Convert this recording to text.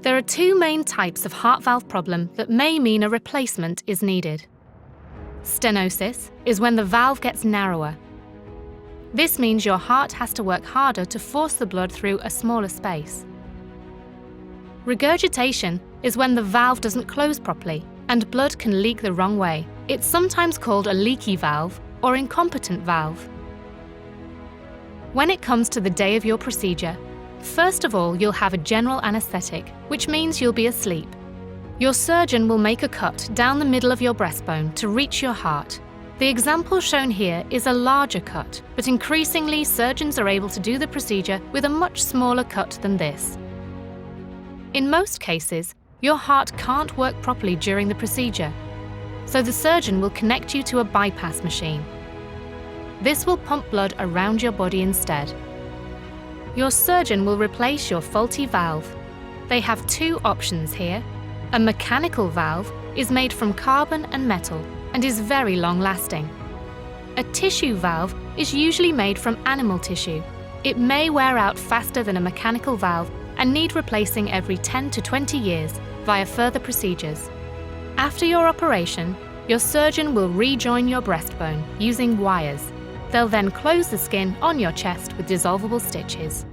There are two main types of heart valve problem that may mean a replacement is needed. Stenosis is when the valve gets narrower. This means your heart has to work harder to force the blood through a smaller space. Regurgitation is when the valve doesn't close properly and blood can leak the wrong way. It's sometimes called a leaky valve or incompetent valve. When it comes to the day of your procedure, first of all, you'll have a general anaesthetic, which means you'll be asleep. Your surgeon will make a cut down the middle of your breastbone to reach your heart. The example shown here is a larger cut, but increasingly surgeons are able to do the procedure with a much smaller cut than this. In most cases, your heart can't work properly during the procedure, so the surgeon will connect you to a bypass machine. This will pump blood around your body instead. Your surgeon will replace your faulty valve. They have two options here. A mechanical valve is made from carbon and metal and is very long-lasting. A tissue valve is usually made from animal tissue. It may wear out faster than a mechanical valve and need replacing every 10 to 20 years via further procedures. After your operation, your surgeon will rejoin your breastbone using wires. They'll then close the skin on your chest with dissolvable stitches.